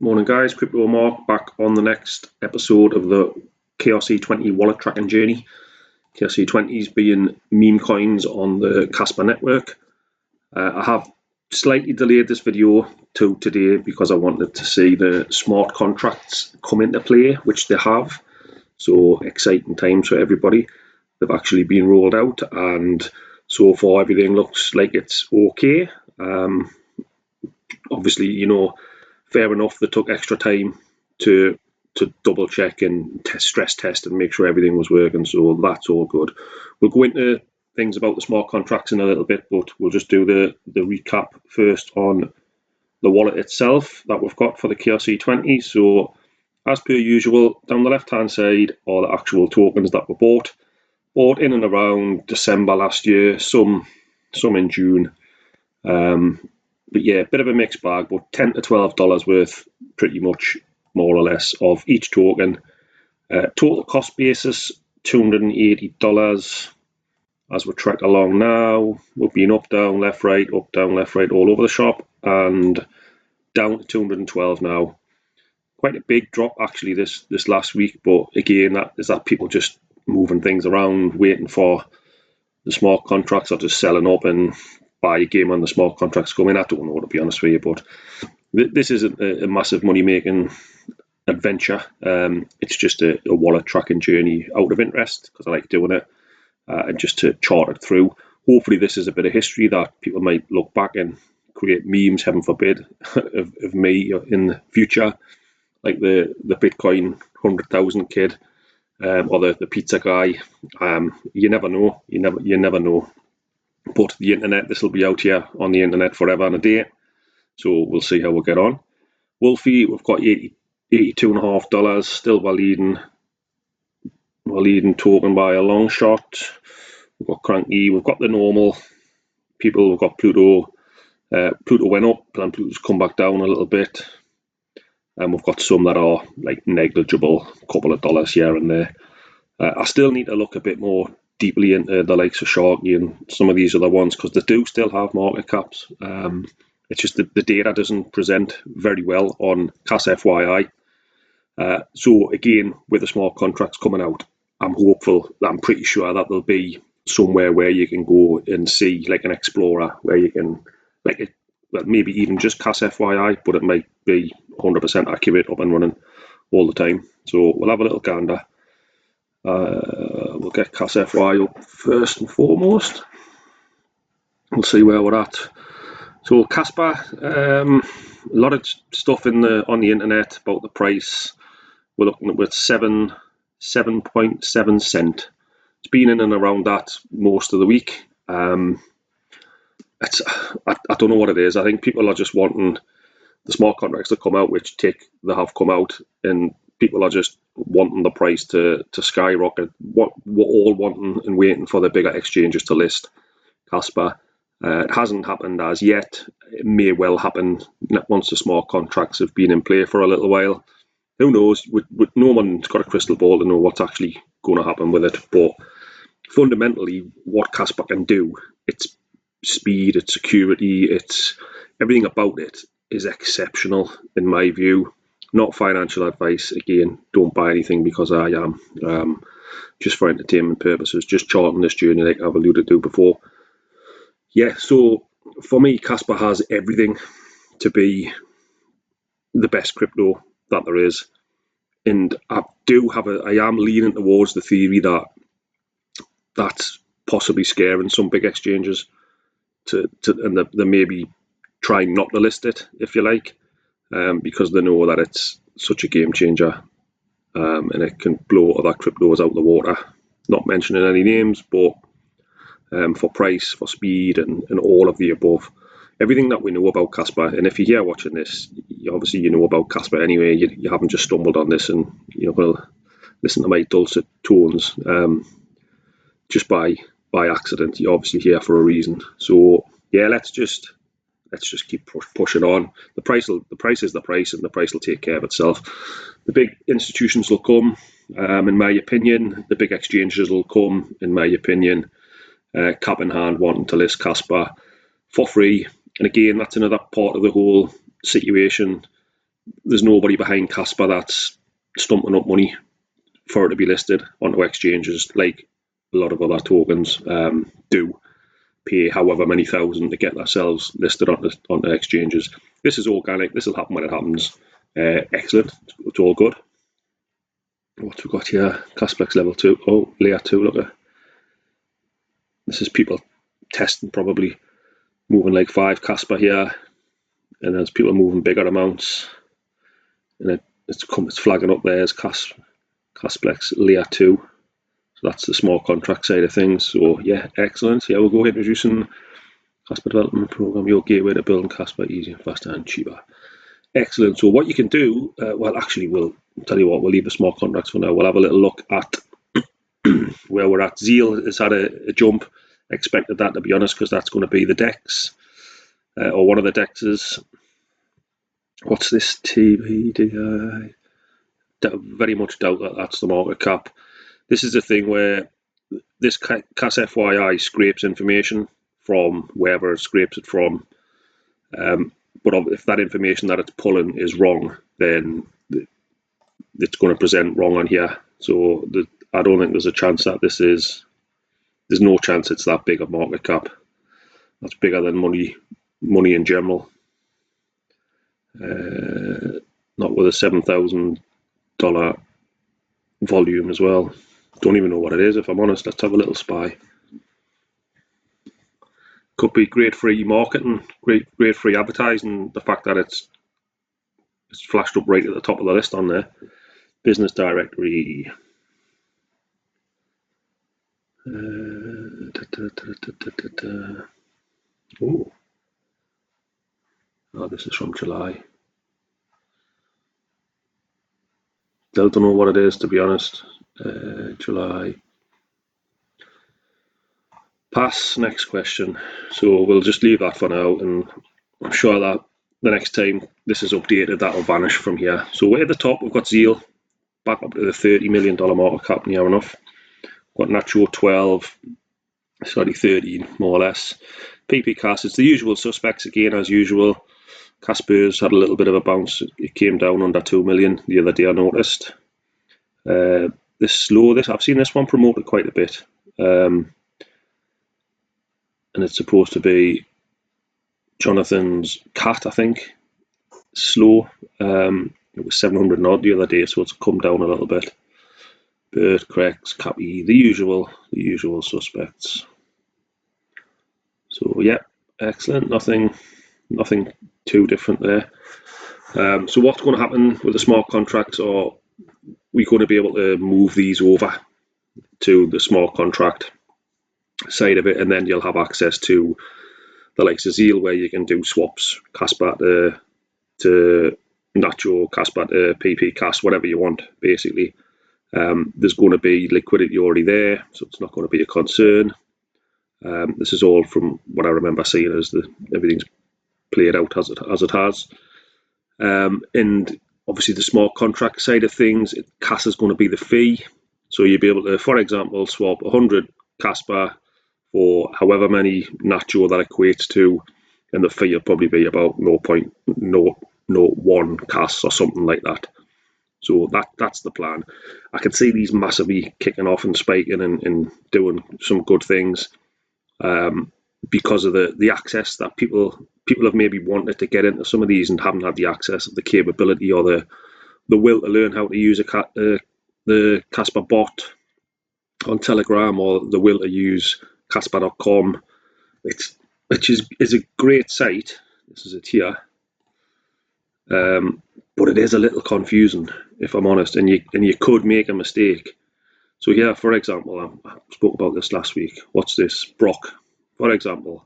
Morning guys, CryptoMark back on the next episode of the KRC20 wallet tracking journey. KRC20s being meme coins on the Kaspa network. I have slightly delayed this video to today because I wanted to see the smart contracts come into play, which they have. So exciting times for everybody. They've actually been rolled out and so far everything looks like it's okay. Obviously, you know, fair enough, they took extra time to double check and stress test and make sure everything was working, so that's all good. We'll go into things about the smart contracts in a little bit, but we'll just do the recap first on the wallet itself that we've got for the KRC20. So as per usual, down the left hand side are the actual tokens that were bought in and around December last year, some in June. But yeah, a bit of a mixed bag, but $10 to $12 worth, pretty much more or less, of each token. Total cost basis, $280. As we track along now, we've been up, down, left, right, all over the shop, and down to 212 now. Quite a big drop actually this last week, but again, that people just moving things around, waiting for the smart contracts, or just selling up and buy a game on the smart contracts coming. I don't know, to be honest with you, but this isn't a massive money making adventure. It's just a wallet tracking journey out of interest because I like doing it, and just to chart it through. Hopefully this is a bit of history that people might look back and create memes, heaven forbid, of me in the future, like the Bitcoin 100,000 kid, or the pizza guy. You never know. You never know. But the internet, this will be out here on the internet forever and a day. So we'll see how we get on. Wolfie, we've got $82.50, still by leading token by a long shot. We've got Cranky, we've got the normal people, we've got Pluto. Pluto went up and Pluto's come back down a little bit. And we've got some that are like negligible, a couple of dollars here and there. I still need to look a bit more deeply into the likes of Sharky and some of these other ones, because they do still have market caps. It's just the data doesn't present very well on KasFYI. So again, with the smart contracts coming out, I'm hopeful, I'm pretty sure that there'll be somewhere where you can go and see, like an explorer, where you can, well, maybe even just KasFYI, but it might be 100% accurate, up and running all the time. So we'll have a little gander. We'll get KasFY up first and foremost. We'll see where we're at. So Kaspa, a lot of stuff on the internet about the price. We're looking at 7.7 cent. It's been in and around that most of the week. I don't know what it is. I think people are just wanting the smart contracts to come out, which they have come out, and people are just wanting the price to skyrocket. What we're all wanting and waiting for the bigger exchanges to list Kaspa. It hasn't happened as yet. It may well happen once the smart contracts have been in play for a little while. Who knows? No one's got a crystal ball to know what's actually going to happen with it. But fundamentally, what Kaspa can do, its speed, its security, its everything about it is exceptional in my view. Not financial advice. Again, don't buy anything because I am. Just for entertainment purposes, just charting this journey like I've alluded to before. Yeah, so for me, Kaspa has everything to be the best crypto that there is. And I am leaning towards the theory that that's possibly scaring some big exchanges and they maybe trying not to list it, if you like, because they know that it's such a game changer, and it can blow other cryptos out the water. Not mentioning any names, but for price, for speed, and all of the above. Everything that we know about Kaspa, and if you're here watching this, obviously you know about Kaspa anyway. You haven't just stumbled on this and you're going to listen to my dulcet tones just by accident. You're obviously here for a reason. So yeah, let's just keep pushing on. The price is the price, and the price will take care of itself. The big institutions will come, in my opinion. The big exchanges will come, in my opinion. Cap in hand, wanting to list Kaspa for free. And again, that's another part of the whole situation. there's nobody behind Kaspa that's stumping up money for it to be listed onto exchanges like a lot of other tokens do. Pay however many thousand to get themselves listed onto exchanges. This is organic. This will happen when it happens. Excellent. It's all good. What we got here? Casplex level 2. Oh, layer 2. Look at this. Is people testing, probably moving like 5 Kaspa here, and there's people moving bigger amounts, and it's flagging up there as Casplex layer 2. So that's the small contract side of things. So yeah, excellent. Yeah, we'll go ahead introducing Kaspa development program, your gateway to building Kaspa easier, faster, and cheaper. Excellent. So what you can do, well, actually, we'll tell you what. We'll leave the small contracts for now. We'll have a little look at where we're at. Zeal has had a jump. Expected that, to be honest, because that's going to be the DEX or one of the DEXs. What's this TBDI? Very much doubt that that's the market cap. This is the thing where this CAS FYI scrapes information from wherever it scrapes it from. But if that information that it's pulling is wrong, then it's going to present wrong on here. So I don't think there's a chance that there's no chance it's that big a market cap. That's bigger than money in general. Not with a $7,000 volume as well. Don't even know what it is, if I'm honest. Let's have a little spy. Could be great free marketing, great free advertising. The fact that it's flashed up right at the top of the list on there. Business directory. Oh, this is from July. Still don't know what it is, to be honest. July. Pass. Next question. So we'll just leave that for now, and I'm sure that the next time this is updated, that'll vanish from here. So way at the top, we've got Zeal, back up to the $30 million market cap near enough. Got Nacho 12, 13, more or less. PP.kas, it's the usual suspects again, as usual. Kaspa's had a little bit of a bounce. It came down under 2 million the other day, I noticed. I've seen this one promoted quite a bit. And it's supposed to be Jonathan's cat, I think. Slow. It was 700 odd the other day, so it's come down a little bit. Bird, Crex, Cappy, the usual suspects. So yeah, excellent. Nothing too different there. So what's going to happen with the smart contracts? Are we going to be able to move these over to the smart contract side of it, and then you'll have access to the likes of Zeal, where you can do swaps, Kaspa to Nacho, Kaspa to PP.kas, whatever you want, basically. There's going to be liquidity already there, so it's not going to be a concern. This is all from what I remember seeing as everything's played out as it has. And obviously the smart contract side of things, KAS is going to be the fee. So you'll be able to, for example, swap 100 Kaspa for however many Nacho that equates to, and the fee will probably be about 0.01 KAS or something like that. So that's the plan. I can see these massively kicking off and spiking and doing some good things because of the access that people have maybe wanted to get into some of these and haven't had the access of the capability or the will to learn how to use the Kaspa bot on Telegram, or the will to use Kaspa.com, which is a great site. This is it here. But it is a little confusing, if I'm honest, and you could make a mistake. So here, for example, I spoke about this last week. What's this? Brock, for example.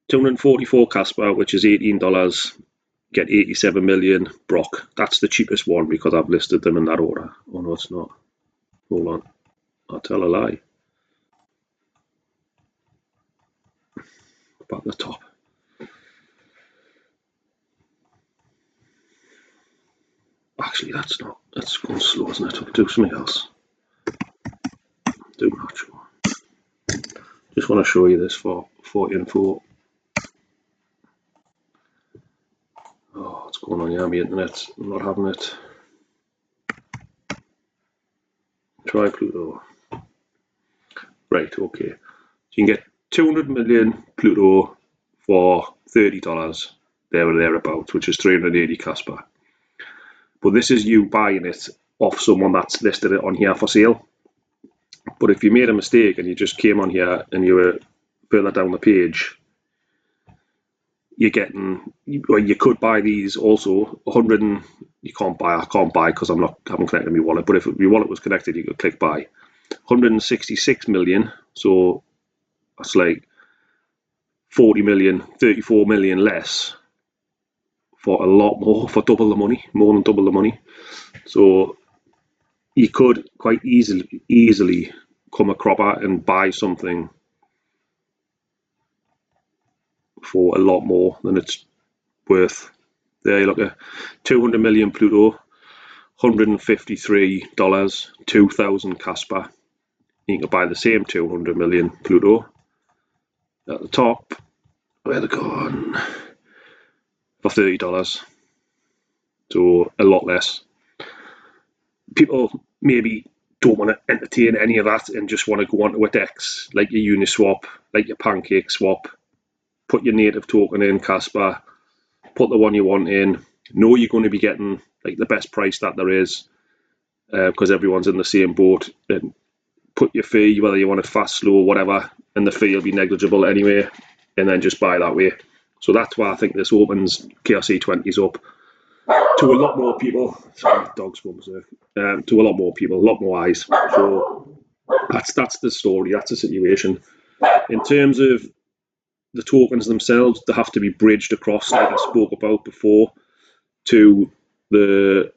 244 Kaspa, which is $18, get 87 million. Brock, that's the cheapest one because I've listed them in that order. Oh no, it's not. Hold on, I'll tell a lie. Up at the top. Actually, that's going slow, isn't it? I'll do something else. Do not show. Just want to show you this for info. Oh, it's going on here? My internet's not having it. Try Pluto. Right, okay. So you can get 200 million Pluto for $30, there or thereabouts, which is 380 Kaspa. But this is you buying it off someone that's listed it on here for sale. But if you made a mistake and you just came on here and you were further down the page, you're getting, well, you could buy these also 100 and you can't buy. I can't buy because haven't connected my wallet. But if your wallet was connected, you could click buy. 166 million. So that's like 40 million, 34 million less for a lot more, for double the money, more than double the money. So you could quite easily come a cropper and buy something for a lot more than it's worth. There you look at 200 million Pluto, $153, 2,000 Kaspa. You can buy the same 200 million Pluto at the top, where they're gone, for $30. So a lot less. People maybe don't want to entertain any of that and just want to go onto a DEX, like your Uniswap, like your Pancake Swap, put your native token in Kaspa, put the one you want in, know you're going to be getting like the best price that there is, because everyone's in the same boat, and put your fee, whether you want it fast, slow, whatever, and the fee will be negligible anyway, and then just buy that way. So that's why I think this opens KRC20s up to a lot more people. Sorry, dog's going berserk. To a lot more people, a lot more eyes. So that's the story, that's the situation. In terms of the tokens themselves, they have to be bridged across, like I spoke about before, to the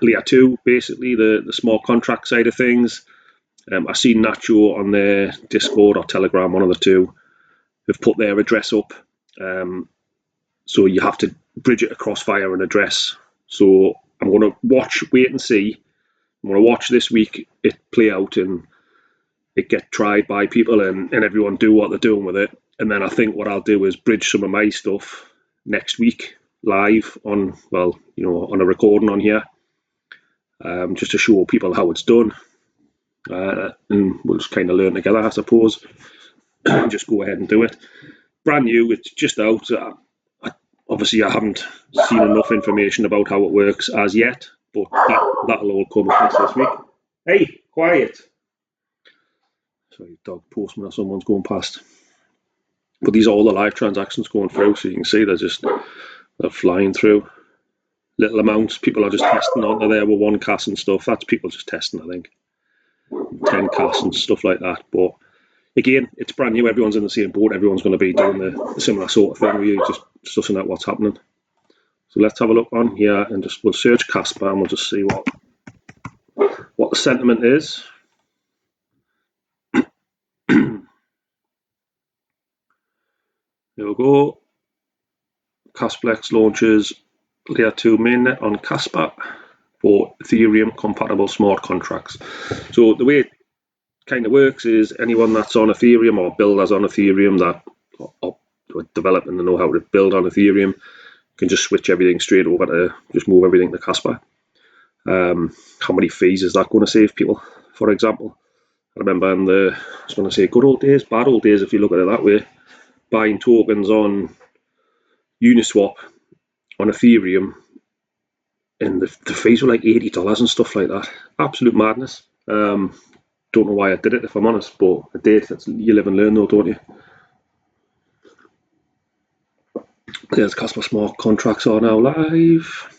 layer 2, basically the smart contract side of things. I see Nacho on their Discord or Telegram, one of the two, have put their address up. So you have to bridge it across via an address. So I'm going to wait and see. I'm going to watch this week it play out and it get tried by people and everyone do what they're doing with it. And then I think what I'll do is bridge some of my stuff next week live on, on a recording on here, just to show people how it's done. And we'll just kind of learn together, I suppose, and just go ahead and do it. Brand new, it's just out. Obviously, I haven't seen enough information about how it works as yet, but that'll all come across this week. Hey, quiet. Sorry, dog postman or someone's going past. But these are all the live transactions going through, so you can see they're flying through. Little amounts, people are just testing onto there with 1 KAS and stuff. That's people just testing, I think. 10 KAS and stuff like that. But again, it's brand new, everyone's in the same boat, everyone's going to be doing the similar sort of thing, really just sussing out what's happening. So let's have a look on here and we'll search Kaspa and we'll just see what the sentiment is. There we go. Kasplex launches layer 2 mainnet on Kaspa for Ethereum compatible smart contracts. So the way it kind of works is anyone that's on Ethereum or builders on Ethereum that are developing and know how to build on Ethereum can just switch everything straight over to just move everything to Kaspa. How many fees is that going to save people, for example? I remember in the, I was going to say good old days, bad old days if you look at it that way, buying tokens on Uniswap on Ethereum, and the fees were like $80 and stuff like that. Absolute madness. Don't know why I did it, if I'm honest, but I did. You live and learn though, don't you? There's Kaspa smart contracts are now live.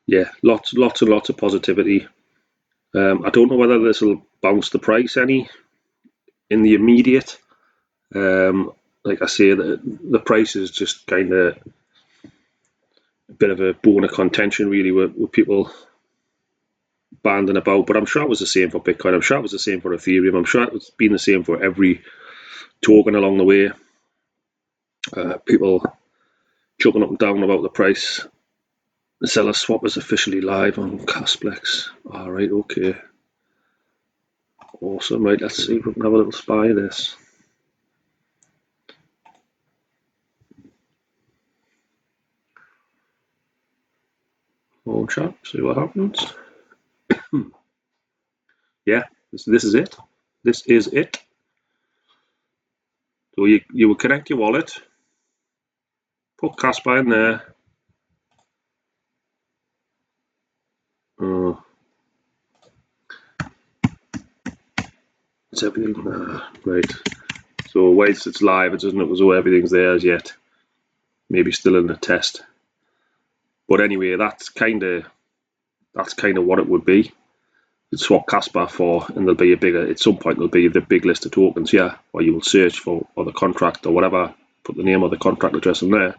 Yeah, lots and lots of positivity. I don't know whether this will bounce the price any in the immediate. Like I say, the price is just kind of a bit of a bone of contention, really, with people banding about. But I'm sure it was the same for Bitcoin. I'm sure it was the same for Ethereum. I'm sure it's been the same for every token along the way. People jumping up and down about the price. The seller swap is officially live on Kasplex. All right, okay. Awesome, right, let's see if we can have a little spy of this. Launch app, see what happens. Yeah, this is it. This is it. So you would connect your wallet, put Kaspa in there. It's everything right. So whilst it's live, it doesn't look as though everything's there as yet. Maybe still in the test. But anyway, that's kind of what it would be. You'd swap Kaspa for, and there'll be at some point there'll be the big list of tokens here, or you will search for the contract or whatever, put the name of the contract address in there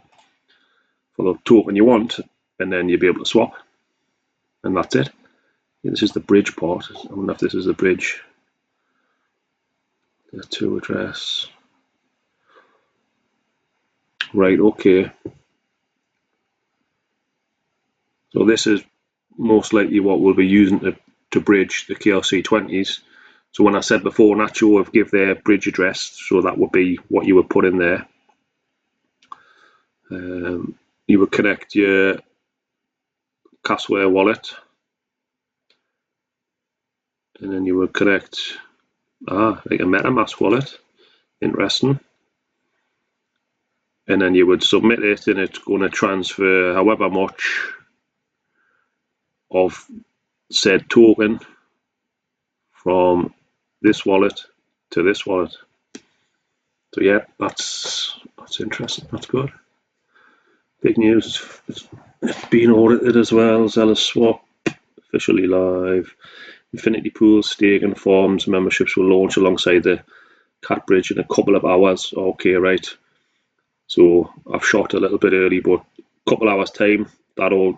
for the token you want, and then you'll be able to swap. And that's it. This is the bridge part. I wonder if this is the bridge. The to address. Right, okay. So this is most likely what we'll be using to bridge the KRC20s. So when I said before, Nacho have give their bridge address, so that would be what you would put in there. You would connect your KasWare Wallet, and then you would connect like a MetaMask wallet. Interesting. And then you would submit it, and it's going to transfer however much of said token from this wallet to this wallet. So yeah, that's interesting. That's good. Big news. It's been audited as well. Zealous Swap officially live. Infinity Pools, staking forms, memberships will launch alongside the Cat Bridge in a couple of hours. Okay, right. So I've shot a little bit early, but a couple hours time, all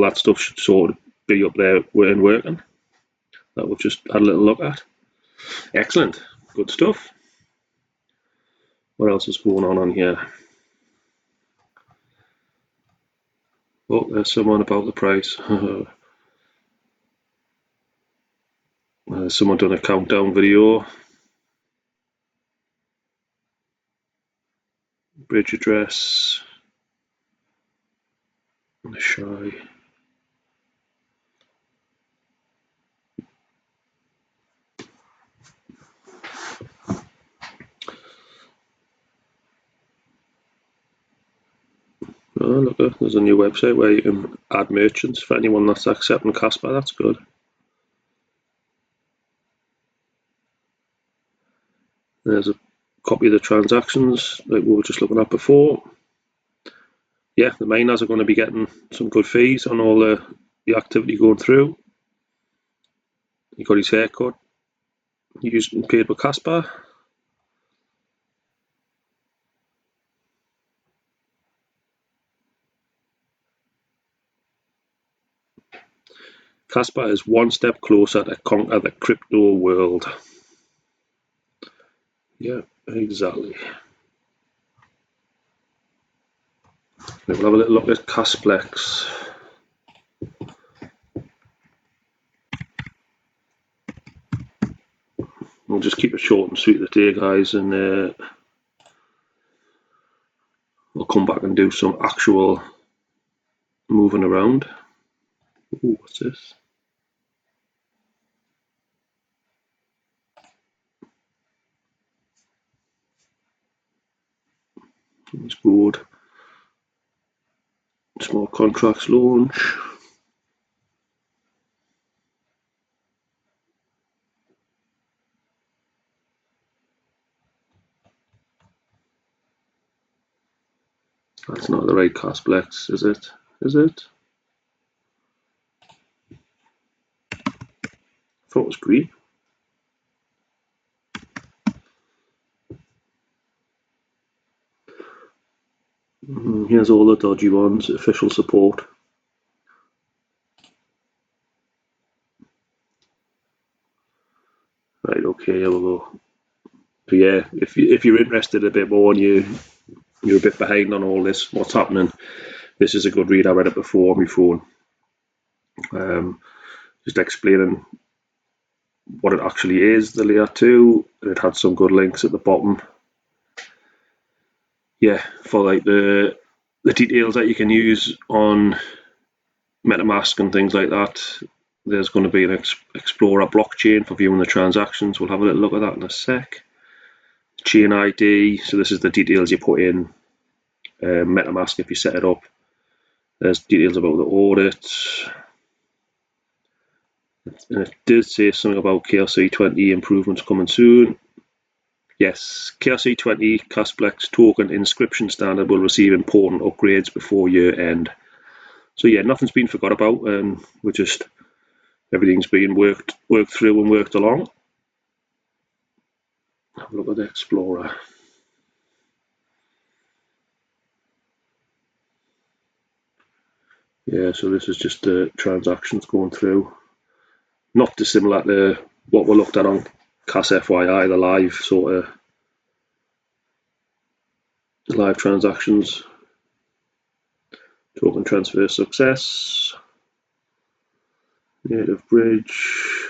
that stuff should sort of be up there and working. That we've just had a little look at. Excellent, good stuff. What else is going on here? Oh, there's someone about the price. Someone done a countdown video. Bridge address. Shy. Oh, look, there's a new website where you can add merchants for anyone that's accepting Kaspa. That's good. There's a copy of the transactions like we were just looking at before. Yeah, the miners are going to be getting some good fees on all the activity going through. He got his haircut. Used and paid with Kaspa. Kaspa is one step closer to conquer the crypto world. Yeah, exactly. We'll have a little look at Kasplex. We'll just keep it short and sweet today, guys, and we'll come back and do some actual moving around. Ooh, what's this? It's good. Small contracts launch. That's not the right Kasplex, is it? Is it? I thought it was green. Here's all the dodgy ones. Official support. Right, okay, here we go. So yeah, if you're interested a bit more and you're a bit behind on all this, what's happening, this is a good read. I read it before on my phone. Just explaining what it actually is, the layer 2, and it had some good links at the bottom. Yeah, for like the details that you can use on MetaMask and things like that. There's going to be an Explorer blockchain for viewing the transactions. We'll have a little look at that in a sec. Chain ID, so this is the details you put in MetaMask if you set it up. There's details about the audit. And it did say something about KRC20 improvements coming soon. Yes, KRC20 Kasplex token inscription standard will receive important upgrades before year end. So yeah, nothing's been forgot about, and we're just, everything's being worked through and worked along. Have a look at the Explorer. Yeah, so this is just the transactions going through. Not dissimilar to what we looked at on KasFYI, the live sort of live transactions. Token transfer success. Native bridge.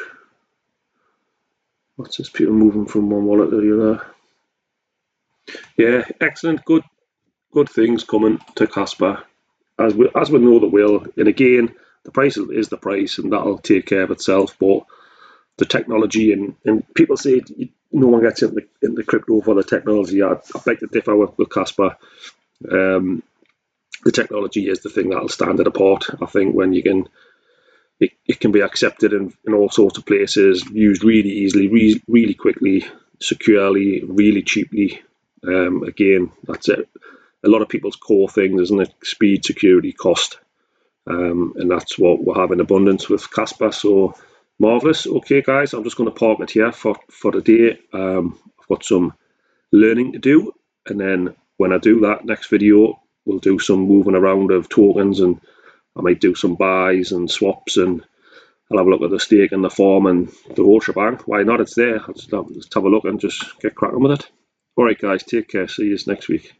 What's this? People moving from one wallet to the other. Yeah, excellent, good things coming to Kaspa, as we know that will. And again, the price is the price, and that'll take care of itself. But the technology, and people say no one gets into crypto for the technology. I beg to differ with Kaspa. The technology is the thing that'll stand it apart. I think when you can, it can be accepted in all sorts of places, used really easily, really quickly, securely, really cheaply. Again, that's it. A lot of people's core things, isn't it? Speed, security, cost, and that's what we have in abundance with Kaspa. So marvelous. Okay, guys, I'm just going to park it here for today. I've got some learning to do, and then when I do that next video, we'll do some moving around of tokens, and I might do some buys and swaps, and I'll have a look at the stake and the farm and the whole shebang. Why not? It's there. Let's have a look and just get cracking with it. All right, guys, take care. See you next week.